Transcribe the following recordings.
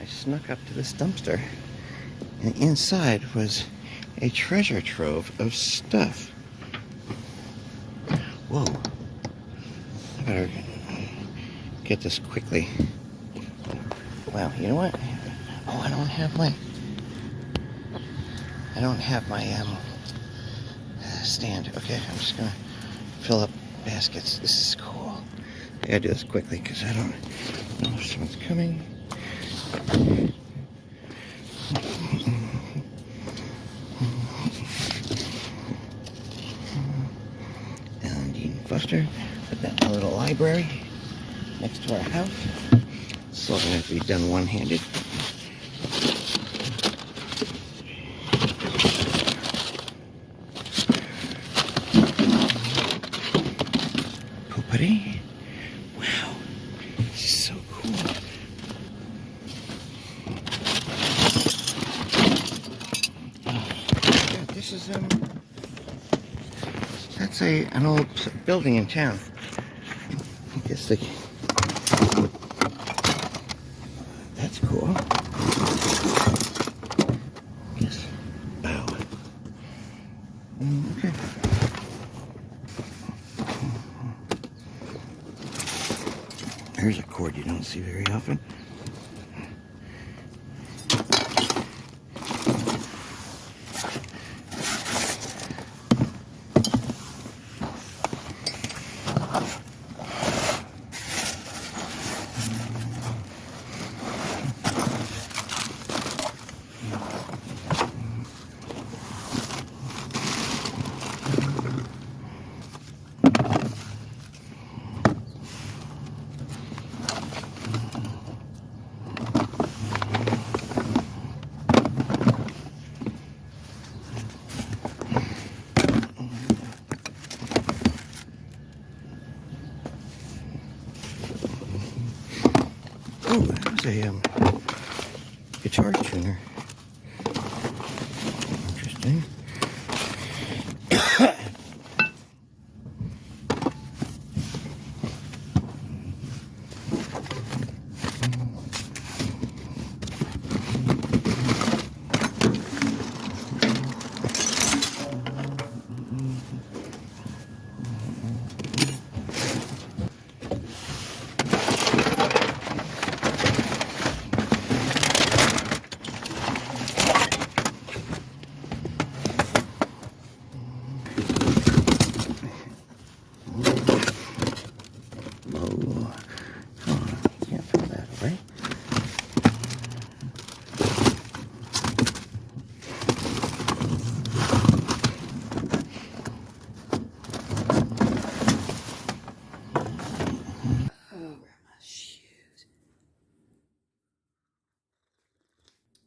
I snuck up to this dumpster, and inside was a treasure trove of stuff. Whoa. I better get this quickly. Wow, you know what? Oh, I don't have my stand. Okay, I'm just gonna fill up baskets. This is cool. I gotta do this quickly because I don't know if someone's coming. Buster, put that in a little library next to our house. It's all going to have to be done one-handed. Poopity. Wow, this is so cool. Oh, yeah, this is that's an old building in town. I guess that's cool. Yes. Wow. Okay. Here's a cord you don't see very often. Oh, that was a guitar tuner. Interesting.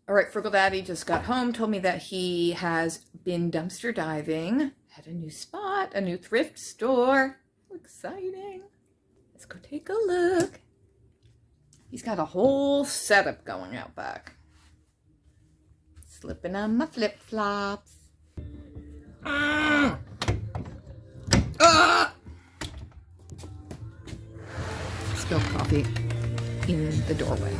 All right, Frugal Daddy just got home, told me that he has been dumpster diving, had a new spot, a new thrift store. Exciting. Let's go take a look. He's got a whole setup going out back. Slipping on my flip-flops. Spilled coffee in the doorway.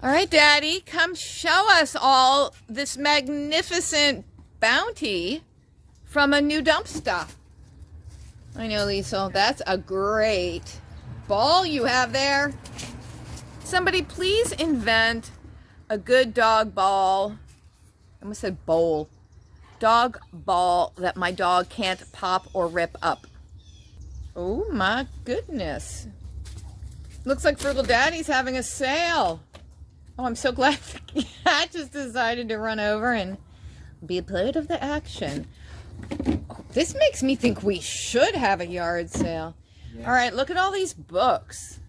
All right, Daddy, come show us all this magnificent bounty from a new dumpster. I know, Liesel, that's a great ball you have there. Somebody please invent a good dog ball. I almost said bowl. Dog ball that my dog can't pop or rip up. Oh my goodness. Looks like Frugal Daddy's having a sale. Oh, I'm so glad the cat just decided to run over and be a part of the action. Oh, this makes me think we should have a yard sale. Yeah. All right, look at all these books.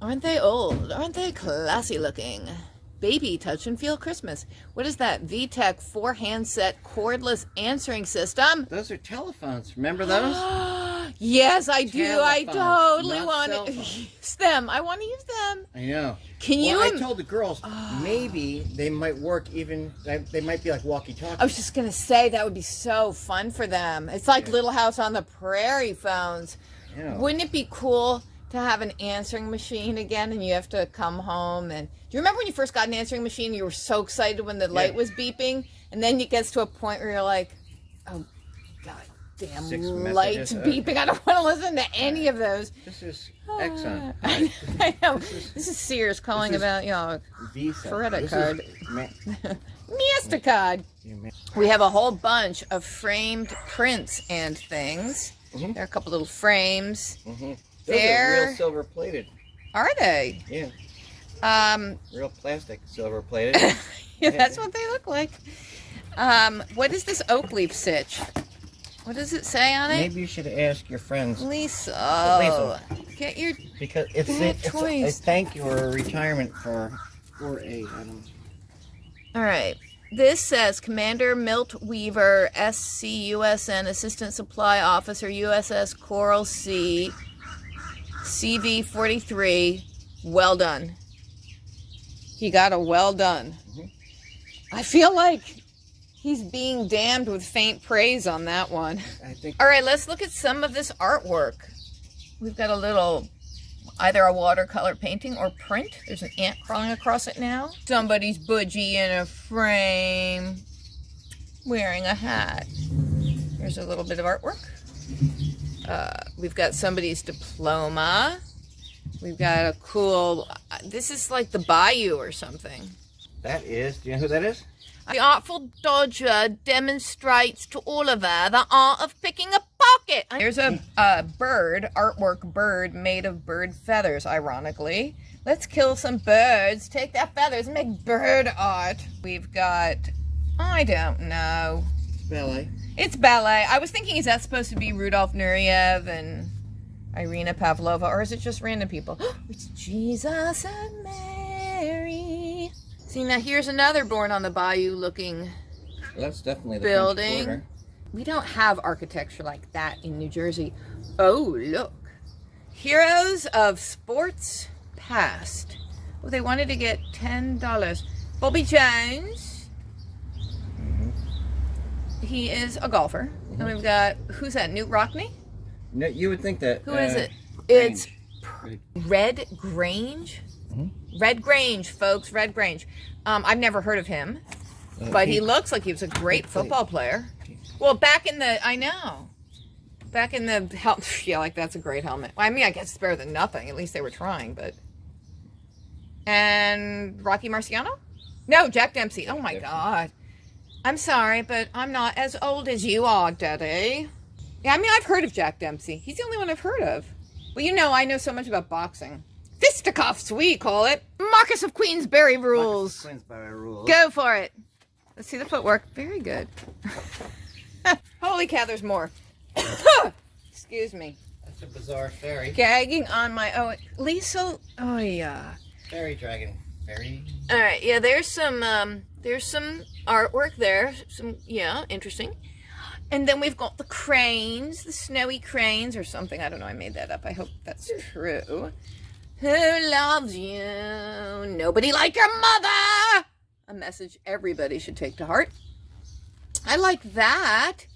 Aren't they old? Aren't they classy looking? Baby Touch and Feel Christmas. What is that? VTech 4-handset cordless answering system. Those are telephones. Remember those? Yes, I do. I totally want to use them. I want to use them. I know. Can you? I told the girls maybe they might work even. They might be like walkie-talkie. I was just gonna say that would be so fun for them. It's like Little House on the Prairie phones. Yeah. Wouldn't it be cool to have an answering machine again, and you have to come home. And do you remember when you first got an answering machine? You were so excited when the light was beeping, and then it gets to a point where you're like, "Oh, god damn, lights beeping! I don't want to listen to any of those." This is Exxon. I know. This is Sears calling about Visa. credit card. MasterCard. We have a whole bunch of framed prints and things. There are a couple little frames. They're real silver plated. Are they? Yeah. Real plastic silver plated. Yeah, that's what they look like. What is this oak leaf sitch? What does it say on it? Maybe you should ask your friends. Lisa. Get your because it's a thank you or a retirement for a I don't. All right. This says Commander Milt Weaver, SCUSN, Assistant Supply Officer, USS Coral Sea, CV-43. Well done. He got a well done. I feel like he's being damned with faint praise on that one. I think. All right, let's look at some of this artwork. We've got a little, either a watercolor painting or print. There's an ant crawling across it now. Somebody's budgie in a frame wearing a hat. Here's a little bit of artwork. We've got somebody's diploma. We've got a cool, this is like the Bayou or something. That is, do you know who that is? The Artful Dodger demonstrates to Oliver the art of picking a pocket. There's a bird, artwork bird made of bird feathers, ironically. Let's kill some birds, take their feathers, and make bird art. We've got, I don't know. Ballet. It's ballet. I was thinking, is that supposed to be Rudolph Nureyev and Irina Pavlova, or is it just random people? It's Jesus and Mary. See, now here's another Born on the Bayou looking That's definitely the building. We don't have architecture like that in New Jersey. Oh, look. Heroes of Sports Past. Oh, they wanted to get $10. Bobby Jones. He is a golfer. And we've got, who's that, Newt Rockney? No, you would think that. Who is it? It's Red Grange. Red Grange, folks. Red Grange. I've never heard of him, but he looks like he was a great football player. Well, back in the, I know. Back in the, yeah, like that's a great helmet. I mean, I guess it's better than nothing. At least they were trying, but. And Rocky Marciano? No, Jack Dempsey. Oh my God. I'm sorry, but I'm not as old as you are, Daddy. Yeah, I mean, I've heard of Jack Dempsey. He's the only one I've heard of. Well, you know, I know so much about boxing. Fisticuffs, we call it. Marcus of Queensberry rules. Queensberry rules. Go for it. Let's see the footwork. Very good. Holy cow, there's more. Excuse me. That's a bizarre fairy. Gagging on my own. Lisa, oh yeah. Fairy dragon. Fairy. All right, yeah, there's some artwork there. Some, yeah, interesting. And then we've got the cranes, the snowy cranes or something. I don't know, I made that up. I hope that's true. Who loves you? Nobody like your mother. A message everybody should take to heart. I like that.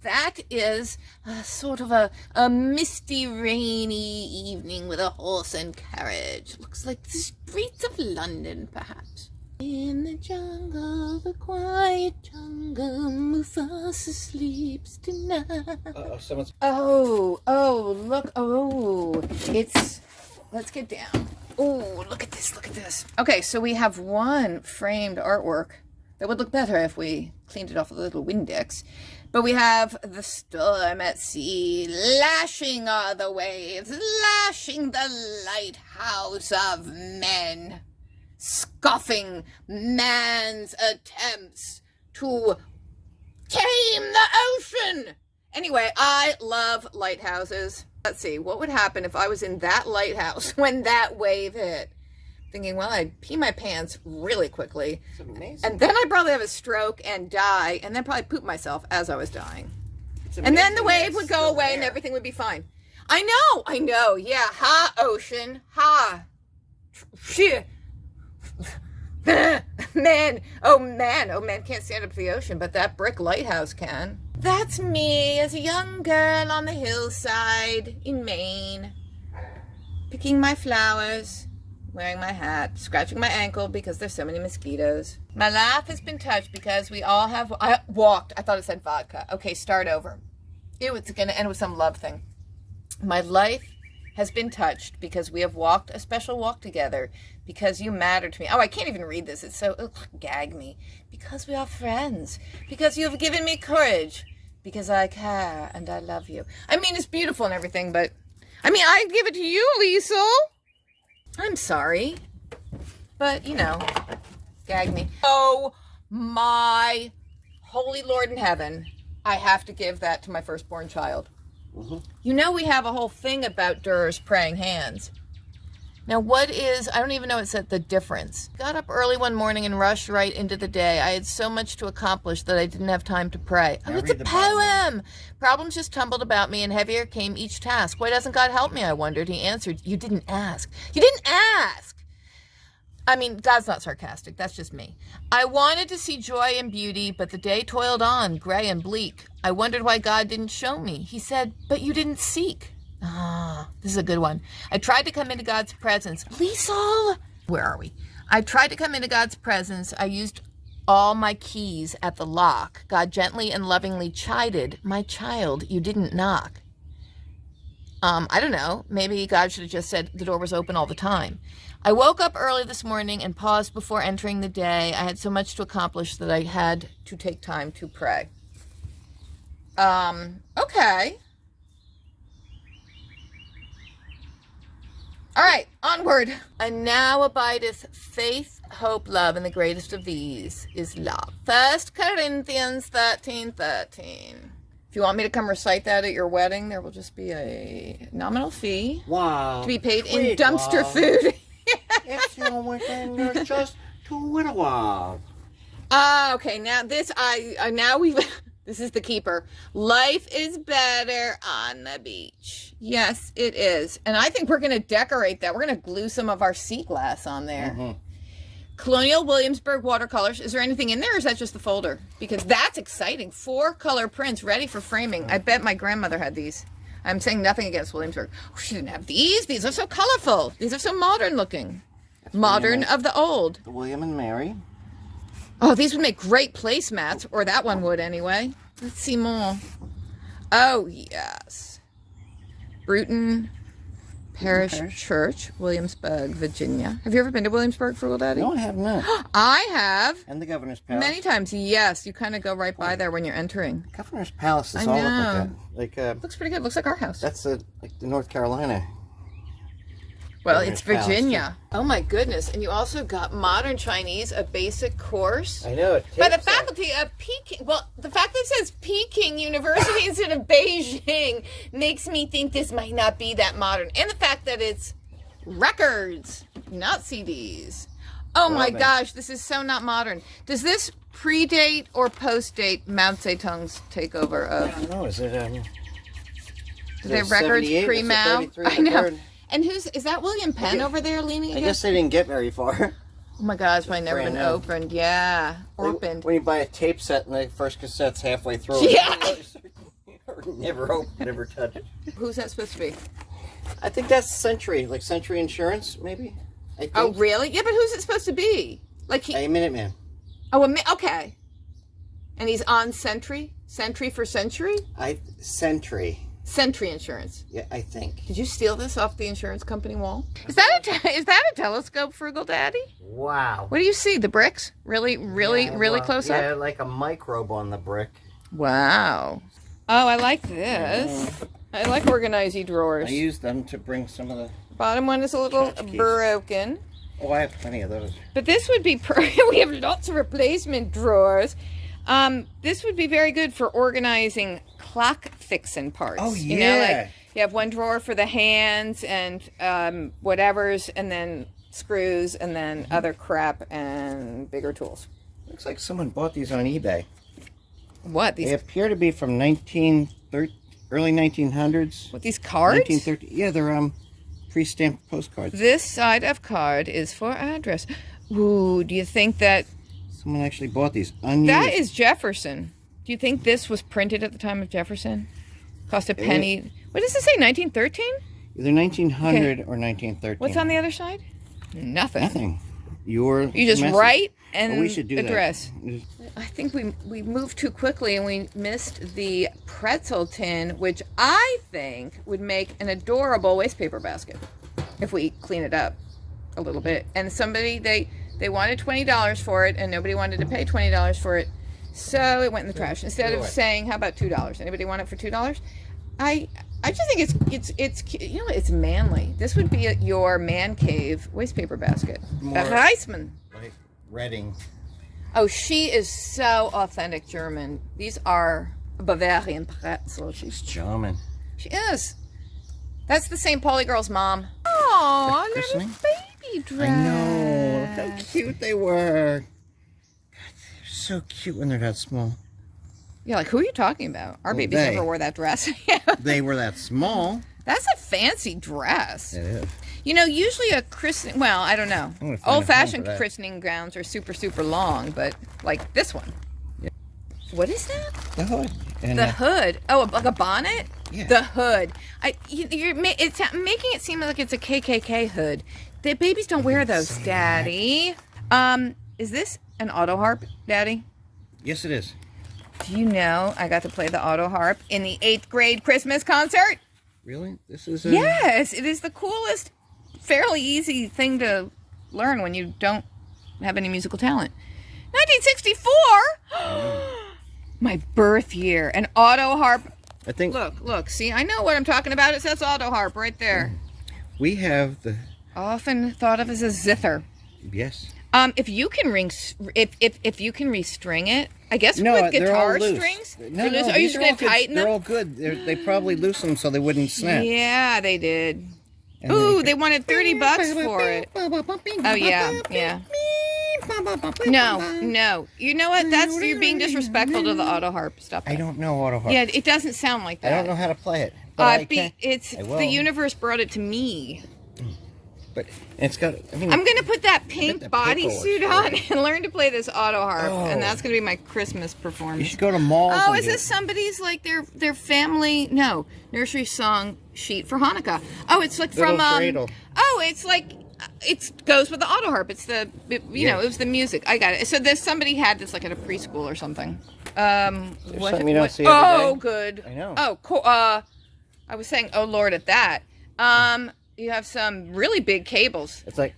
That is sort of a misty, rainy evening with a horse and carriage. Looks like the streets of London, perhaps. In the jungle, the quiet jungle, Mufasa sleeps tonight. Someone's... Oh, look, it's, let's get down. Oh, look at this. Okay, so we have one framed artwork that would look better if we cleaned it off with a little Windex. But we have the storm at sea, lashing all the waves, lashing the lighthouse of men, scoffing man's attempts to tame the ocean. Anyway, I love lighthouses. Let's see, what would happen if I was in that lighthouse when that wave hit? Thinking, well, I'd pee my pants really quickly. It's amazing. And then I'd probably have a stroke and die, and then probably poop myself as I was dying. And then the wave would go away and everything would be fine. I know. Yeah, ha, ocean. Ha. Man, oh man, can't stand up to the ocean, but that brick lighthouse can. That's me as a young girl on the hillside in Maine. picking my flowers, wearing my hat, scratching my ankle because there's so many mosquitoes. My life has been touched because we all have... I walked. I thought it said vodka. Okay, start over. It's going to end with some love thing. My life has been touched because we have walked a special walk together, because you matter to me. Oh, I can't even read this. It's so... Ugh, gag me. Because we are friends. Because you have given me courage. Because I care and I love you. I mean, it's beautiful and everything, but... I mean, I give it to you, Liesel. I'm sorry. But, you know, gag me. Oh, my holy Lord in heaven. I have to give that to my firstborn child. Mm-hmm. You know, we have a whole thing about Durr's praying hands. Now, what is, I don't even know what's the difference. Got up early one morning and rushed right into the day. I had so much to accomplish that I didn't have time to pray. Oh, it's a poem. Problems just tumbled about me and heavier came each task. Why doesn't God help me, I wondered. He answered, you didn't ask. You didn't ask. I mean, God's not sarcastic. That's just me. I wanted to see joy and beauty, but the day toiled on, gray and bleak. I wondered why God didn't show me. He said, but you didn't seek. Ah, this is a good one. I tried to come into God's presence. Liesel! Where are we? I tried to come into God's presence. I used all my keys at the lock. God gently and lovingly chided, my child, you didn't knock. I don't know. Maybe God should have just said the door was open all the time. I woke up early this morning and paused before entering the day. I had so much to accomplish that I had to take time to pray. Okay. All right, onward. And now abideth faith, hope, love, and the greatest of these is love. 1 Corinthians 13:13. If you want me to come recite that at your wedding, there will just be a nominal fee. Wow. To be paid in dumpster food. If you're within, there's just to whittle of. Okay, now this, this is the keeper. Life is better on the beach. Yes, it is. And I think we're going to decorate that. We're going to glue some of our sea glass on there. Mm-hmm. Colonial Williamsburg watercolors. Is there anything in there, or is that just the folder? Because that's exciting. 4 color prints ready for framing. I bet my grandmother had these. I'm saying nothing against Williamsburg. Oh, she didn't have these. These are so colorful. These are so modern looking. That's modern of the old. The William and Mary. Oh, these would make great placemats, or that one would anyway. Let's see more. Oh, yes. Bruton Parish Church, Williamsburg, Virginia. Have you ever been to Williamsburg, Frugal Daddy? No, I have not. I have. And the Governor's Palace. Many times, yes. You kind of go right by there when you're entering. Governor's Palace is all like that. Looks pretty good. Looks like our house. That's like the North Carolina. Well, it's Virginia. Oh my goodness. And you also got Modern Chinese, a basic course. I know. By the faculty of Peking. Well, the fact that it says Peking University instead of Beijing makes me think this might not be that modern. And the fact that it's records, not CDs. Oh my gosh, this is so not modern. Does this predate or postdate Mao Zedong's takeover of... I don't know. Is it... Do they have records pre-Mao? I know. And is that William Penn over there leaning against? I guess they didn't get very far. Oh my gosh, mine never been opened. Yeah, opened. When you buy a tape set and the first cassette's halfway through. Yeah. Never opened, never touched. Who's that supposed to be? I think that's Century, like Century Insurance, maybe. I think. Oh, really? Yeah, but who's it supposed to be? Like A Minuteman. Oh, okay. And he's on Century? Century for Century? Century. Century Insurance. Yeah, I think. Did you steal this off the insurance company wall? Is that a telescope, Frugal Daddy? Wow. What do you see? The bricks? Really close up? Yeah, like a microbe on the brick. Wow. Oh, I like this. I like organizing drawers. I use them to bring some of the... Bottom one is a little broken. Oh, I have plenty of those. But this would be... we have lots of replacement drawers. This would be very good for organizing clock fixing parts. Oh, yeah. You know, like you have one drawer for the hands and whatever's, and then screws, and then other crap and bigger tools. Looks like someone bought these on eBay. What? They appear to be from early 1900s. What, these cards? 1930. Yeah, they're pre-stamped postcards. This side of card is for address. Ooh, do you think that... Someone actually bought these unused. That is Jefferson. Do you think this was printed at the time of Jefferson? Cost a penny. What does it say, 1913? Either 1900 or 1913. What's on the other side? Nothing. Nothing. You just message. write and Oh, we should do address. That. I think we moved too quickly and we missed the pretzel tin, which I think would make an adorable waste paper basket if we clean it up a little bit. And somebody, they wanted $20 for it and nobody wanted to pay $20 for it. So it went in the trash. Instead of saying, how about $2? Anybody want it for $2? I just think it's you know, it's manly. This would be your man cave waste paper basket. More Reisman. like Reading. Oh, she is so authentic German. These are Bavarian pretzels. She's German. She is. That's the St. Pauli girl's mom. Oh, little Christening? baby dress. I know. Look how cute they were. God, they're so cute when they're that small. Yeah, like, who are you talking about? Our babies they. never wore that dress. They were that small. That's a fancy dress. It is. You know, usually a christening, well, I don't know. I'm gonna find a home Old-fashioned for that. christening gowns are super, super long, but like this one. Yeah. What is that? The hood. And, The hood. Oh, like a bonnet? Yeah. The hood. It's making it seem like it's a KKK hood. The babies don't wear those, Daddy. Is this an auto harp, Daddy? Yes, it is. Do you know I got to play the auto harp in the 8th grade Christmas concert? Really? This is a... Yes, it is the coolest, fairly easy thing to learn when you don't have any musical talent. 1964? My birth year. An auto harp. I think Look, see, I know what I'm talking about. It says auto harp right there. we have the... Often thought of as a zither. Yes. If you can if you can restring it, I guess No, with they're all guitar loose. strings. No, They're loose. no, Are you these just going to all good. tighten They're them? all good. They probably loosened them so they wouldn't snap. Yeah, they did. And Ooh, they wanted $30 for it. Oh yeah. No. You know what? You're being disrespectful to the auto harp. Stop that. I don't know auto harp. Yeah, it doesn't sound like that. I don't know how to play it. But I can. I will. The universe brought it to me. But it's got... I mean, I'm gonna put that pink the bodysuit pickle on and learn to play this auto harp, Oh. and that's gonna be my Christmas you performance. should go to malls. Oh, and is get- this somebody's like their family? No, nursery song sheet for Hanukkah. Oh, it's like Little from dreidel. Oh, it's like it goes with the auto harp. It's the you know, Yes. it was the music. I got it. So somebody had this like at a preschool or something. something you don't see every Oh, day. good. I know. Oh, cool. I was saying, oh Lord, at that. You have some really big cables. It's like...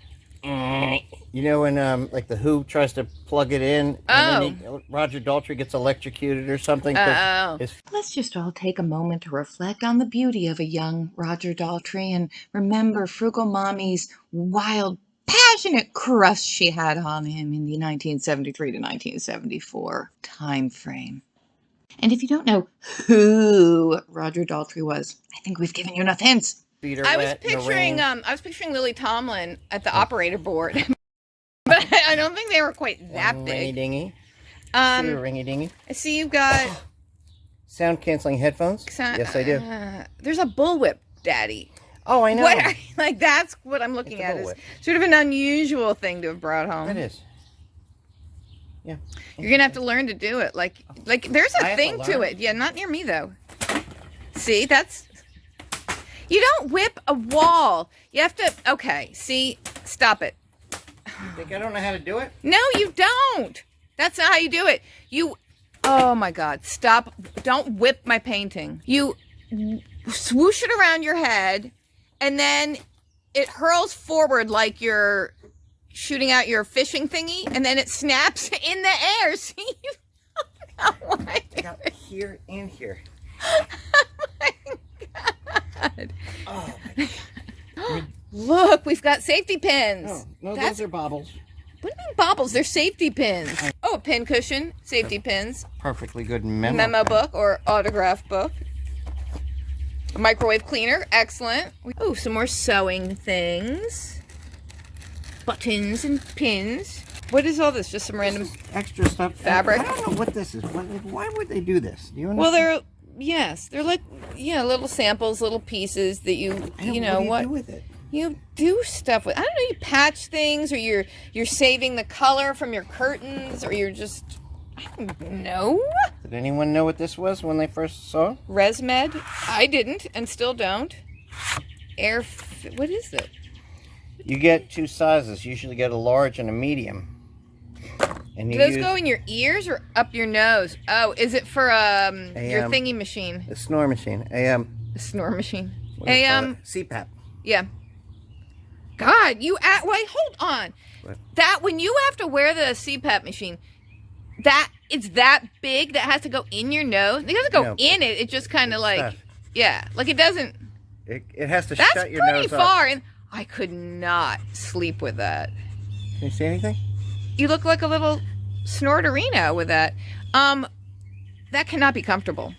You know when like the Who tries to plug it in and then Roger Daltrey gets electrocuted or something? 'cause his Let's just all take a moment to reflect on the beauty of a young Roger Daltrey and remember Frugal Mommy's wild, passionate crush she had on him in the 1973 to 1974 time frame. And if you don't know who Roger Daltrey was, I think we've given you enough hints. feet are I was wet in the picturing rain. I was picturing Lily Tomlin at the operator board. But I don't think they were quite that Ringy big. dingy. Ringy dingy. I see you've got Sound canceling headphones? Yes, I do. there's a bullwhip, Daddy. Oh, I know. What are, like that's what I'm looking It's a at is bullwhip. sort of an unusual thing to have brought home. It is. Yeah. You're gonna have to learn to do it. Like there's I a have thing to to learn? it. Yeah, not near me though. See, that's you don't whip a wall. You have to. Okay, see, stop it. You think I don't know how to do it? No, you don't. That's not how you do it. You, oh my God, stop. Don't whip my painting. You swoosh it around your head and then it hurls forward like you're shooting out your fishing thingy and then it snaps in the air. See? I got here and here. God. Oh, my God. Look, we've got safety pins. Oh, no, That's- those are bobbles. What do you mean bobbles? They're safety pins. Oh, a pin cushion, safety pins. Perfectly good memo. Memo book or autograph book. A microwave cleaner, excellent. Oh, some more sewing things. Buttons and pins. What is all this? Just some random... Extra stuff. Fabric. I don't know what this is. Why would they do this? Do you understand? Well, they're like, little samples, little pieces that you I don't you know what. what Do you do with it? you do stuff with. I don't know, you patch things or you're saving the color from your curtains or you're just, I don't know. Did anyone know what this was when they first saw it? ResMed. I didn't and still don't. What is it? You get 2 sizes. You usually get a large and a medium. And Do you those go in your ears or up your nose? Oh, is it for your thingy machine? The snore machine. The snore machine. CPAP. Yeah. God, wait, hold on. What? That when you have to wear the CPAP machine, it's that big that has to go in your nose. It doesn't go in it. It just kind of like, yeah, like it doesn't. It has to shut your nose. That's pretty far, and I could not sleep with that. Can you see anything? You look like a little snorterino with that. That cannot be comfortable.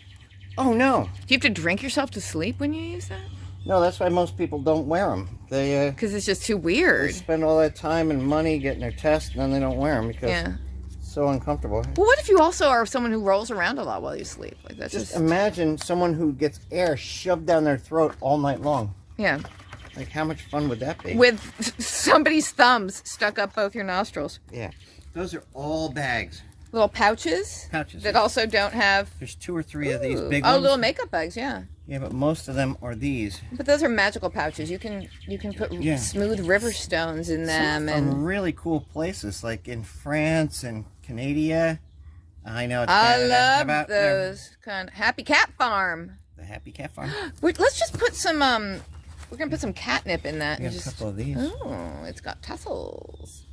Oh no. Do you have to drink yourself to sleep when you use that? No, that's why most people don't wear them. They because it's just too weird. They spend all that time and money getting their tests, and then they don't wear them because it's so uncomfortable. Well, what if you also are someone who rolls around a lot while you sleep? Like that's just imagine someone who gets air shoved down their throat all night long. Yeah. Like how much fun would that be? With somebody's thumbs stuck up both your nostrils. Yeah. Those are all bags. Little pouches? Pouches. That also don't have... There's 2 or 3 of these big ones. Oh, little makeup bags, yeah. Yeah, but most of them are these. But those are magical pouches. You can put smooth river stones in them. From really cool places, like in France and Canada. I know it's I Canada. love those. Happy Cat Farm. The Happy Cat Farm. Let's just put some... We're going to put some catnip in that. We got a couple of these. Oh, it's got tassels.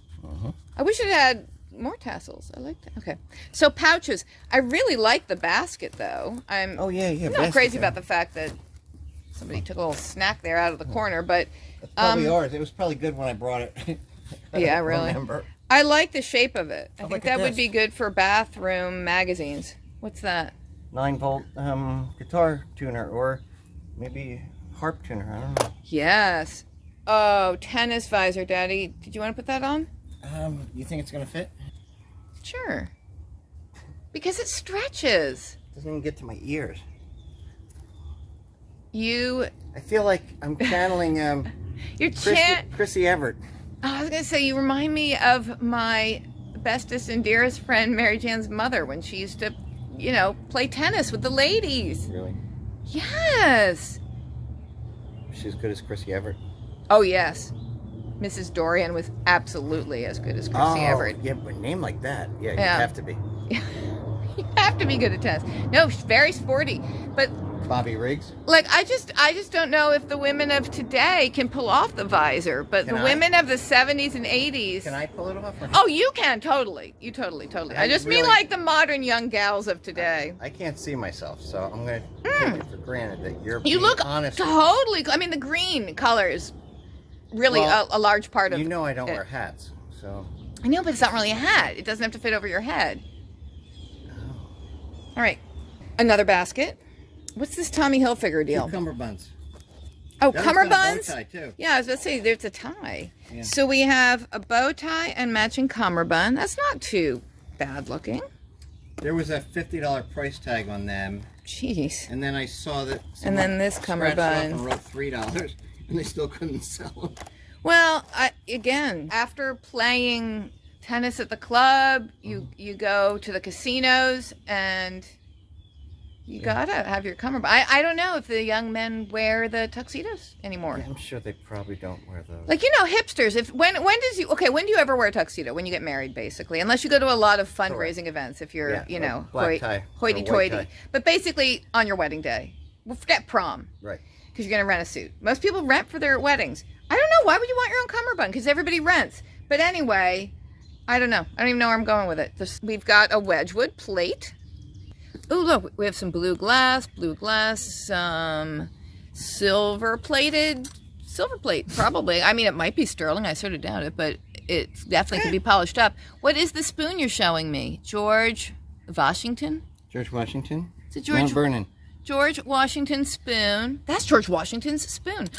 I wish it had more tassels. I like that. Okay. So pouches. I really like the basket, though. I'm not crazy about the fact that somebody took a little snack there out of the corner, but... It's probably ours. It was probably good when I brought it. Yeah, really. Remember. I like the shape of it. I think look at that would this. be good for bathroom magazines. What's that? 9-volt guitar tuner, or maybe harp tuner. I don't know. Yes. Oh, tennis visor, Daddy. Did you want to put that on? You think it's gonna fit? Sure. Because it stretches. It doesn't even get to my ears. I feel like I'm channeling Chrissy Everett. Oh, I was gonna say you remind me of my bestest and dearest friend Mary Jan's mother when she used to, play tennis with the ladies. Really? Yes. She's as good as Chrissy Everett. Oh yes. Mrs. Dorian was absolutely as good as Chrissy Everett. Yeah, but a name like that, you have to be. You have to be good at tennis. No, she's very sporty. But Bobby Riggs. Like I just don't know if the women of today can pull off the visor, but the women of the 70s and 80s. Can I pull it off? Oh, you can totally. You totally. I just mean like the modern young gals of today. I can't see myself, so I'm going to take it for granted that you're being You look honest. Totally. I mean, the green color is really a large part of. You know, I don't wear hats, so. I know, but it's not really a hat. It doesn't have to fit over your head. All right, another basket. What's this Tommy Hilfiger deal? Cummerbunds. Oh, cummerbunds? Bow tie too. Yeah, I was about to say there's a tie. Yeah. So we have a bow tie and matching cummerbund. That's not too bad looking. There was a $50 price tag on them. Jeez. And then I saw that. And then this cummerbund. And wrote $3, and they still couldn't sell them. Well, again, after playing tennis at the club, you go to the casinos and. You gotta have your cummerbund. I don't know if the young men wear the tuxedos anymore. Yeah, I'm sure they probably don't wear those. Like, hipsters. When do you ever wear a tuxedo? When you get married, basically, unless you go to a lot of fundraising events. If you're, black tie, hoity-toity. But basically, on your wedding day, well, forget prom, right? Because you're gonna rent a suit. Most people rent for their weddings. I don't know. Why would you want your own cummerbund? Because everybody rents. But anyway, I don't know. I don't even know where I'm going with it. We've got a Wedgwood plate. Oh, look, we have some blue glass, some silver plate, probably. I mean, it might be sterling. I sort of doubt it, but it definitely could be polished up. What is the spoon you're showing me? George Washington? George Washington? Is it George? Mount Vernon. George Washington spoon. That's George Washington's spoon.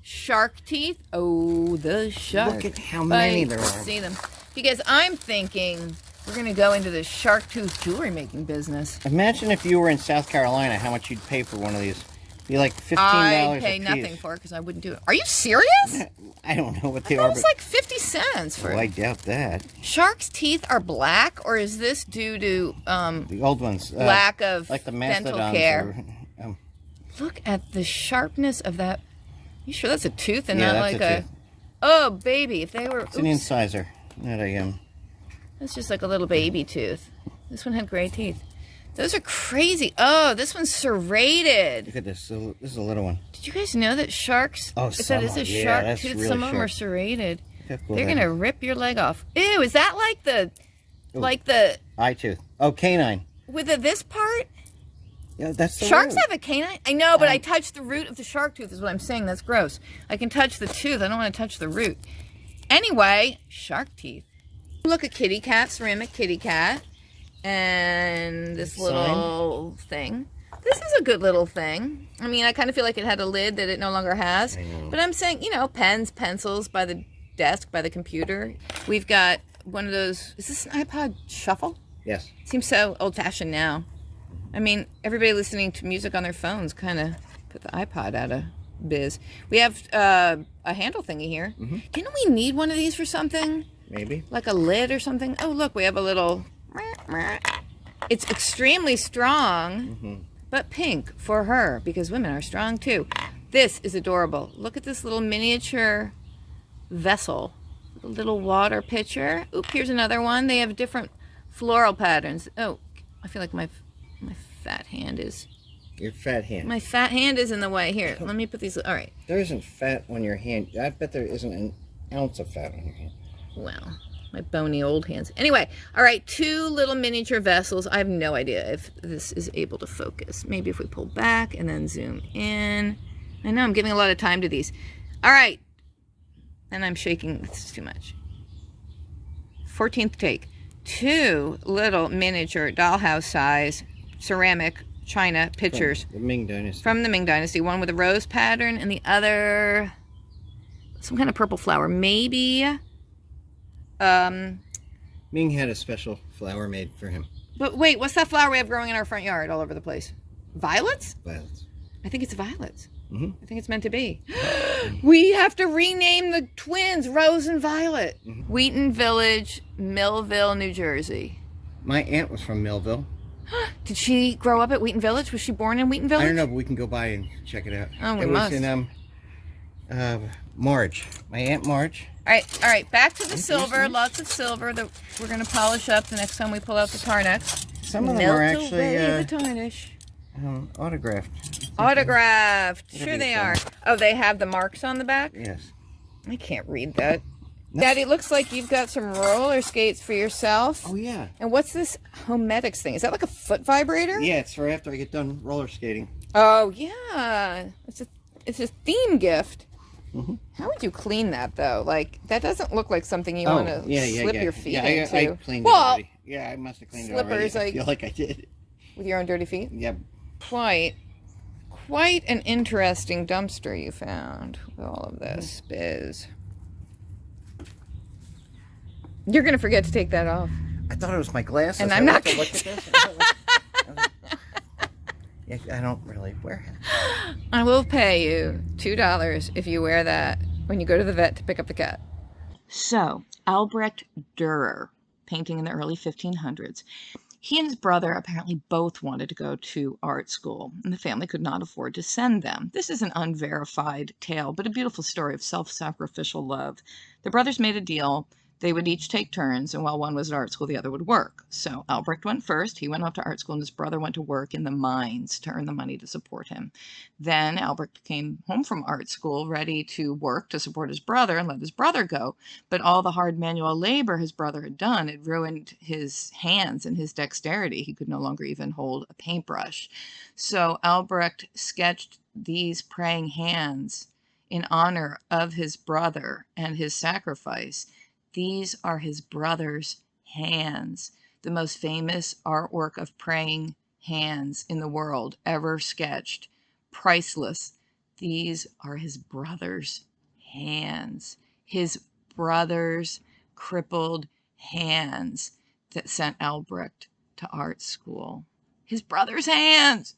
Shark teeth. Oh, the shark. Look at how many there are. See them. Because I'm thinking... We're going to go into the shark tooth jewelry making business. Imagine if you were in South Carolina, how much you'd pay for one of these. It'd be like $15 I'd a pay piece. nothing for it because I wouldn't do it. Are you serious? I don't know what I they thought are. it was like 50 cents for it. I doubt that. Shark's teeth are black, or is this due to the old ones lack of like the dental mastodons care? Or, Look at the sharpness of that You sure that's a tooth and Yeah, not that's like a a... tooth. Oh, baby, if they were... It's an incisor, not a That's just like a little baby tooth. This one had gray teeth. Those are crazy. Oh, this one's serrated. Look at this. This is a little one. Did you guys know that sharks... Oh, if that is a yeah, shark that's tooth, really some of them are sharp. serrated. Look how cool They're that going to is. rip your leg off. Ew, is that like the... Ooh. Like the... Eye tooth. Oh, canine. With this part? Yeah, that's the Sharks root. have a canine? I know, but I touched the root of the shark tooth is what I'm saying. That's gross. I can touch the tooth. I don't want to touch the root. Anyway, shark teeth. Look, a kitty cat, ceramic kitty cat. And this little thing. This is a good little thing. I mean, I kind of feel like it had a lid that it no longer has. I know. But I'm saying, you know, pens, pencils by the desk, by the computer. We've got one of those. Is this an iPod Shuffle? Yes. Seems so old-fashioned now. I mean, everybody listening to music on their phones kind of put the iPod out of biz. We have a handle thingy here. Mm-hmm. Didn't we need one of these for something? Maybe. Like a lid or something? Oh, look, we have a little... It's extremely strong, but pink for her, because women are strong too. This is adorable. Look at this little miniature vessel. A little water pitcher. Oop, here's another one. They have different floral patterns. Oh, I feel like my fat hand is... Your fat hand. My fat hand is in the way. Here, let me put these... All right. There isn't fat on your hand. I bet there isn't an ounce of fat on your hand. Well, my bony old hands. Anyway, all right, 2 little miniature vessels. I have no idea if this is able to focus. Maybe if we pull back and then zoom in. I know I'm giving a lot of time to these. All right. And I'm shaking. This is too much. 14th take. 2 little miniature dollhouse size ceramic china pitchers. From the Ming Dynasty. From the Ming Dynasty. One with a rose pattern and the other some kind of purple flower. Maybe Ming had a special flower made for him. but wait, what's that flower we have growing in our front yard all over the place? Violets? Violets. I think it's violets. Mm-hmm. I think it's meant to be. We have to rename the twins Rose and Violet. Mm-hmm. Wheaton Village, Millville, New Jersey. My aunt was from Millville. Did she grow up at Wheaton Village? Was she born in Wheaton Village? I don't know, but we can go by and check it out. Oh, we it must. was in Marge. My Aunt Marge. All right, back to the silver. Lots of silver that we're going to polish up the next time we pull out the Tarnex. Some of them are Melt actually away the tarnish. autographed. Autographed. It'll Sure be they fun. are. Oh, they have the marks on the back? Yes. I can't read that. No. Daddy, it looks like you've got some roller skates for yourself. Oh, yeah. And what's this Homedics thing? Is that like a foot vibrator? Yeah, it's for after I get done roller skating. Oh, yeah. It's a theme gift. Mm-hmm. How would you clean that, though? Like, that doesn't look like something you want to slip your feet into. I cleaned it well, already. Yeah, I must have cleaned it already. slippers, I feel like I did. with your own dirty feet? Yep. Quite an interesting dumpster you found with all of this biz. You're going to forget to take that off. I thought it was my glasses. And I'm not gonna look at this. Yeah, I don't really wear it. I will pay you $2 if you wear that when you go to the vet to pick up the cat. So, Albrecht Dürer, painting in the early 1500s. He and his brother apparently both wanted to go to art school, and the family could not afford to send them. This is an unverified tale, but a beautiful story of self-sacrificial love. The brothers made a deal. They would each take turns, and while one was at art school, the other would work. So Albrecht went first. He went off to art school, and his brother went to work in the mines to earn the money to support him. Then Albrecht came home from art school, ready to work to support his brother and let his brother go. But all the hard manual labor his brother had done had ruined his hands and his dexterity. He could no longer even hold a paintbrush. So Albrecht sketched these praying hands in honor of his brother and his sacrifice. These are his brother's hands, the most famous artwork of praying hands in the world ever sketched. Priceless. These are his brother's hands. His brother's crippled hands that sent Albrecht to art school. His brother's hands!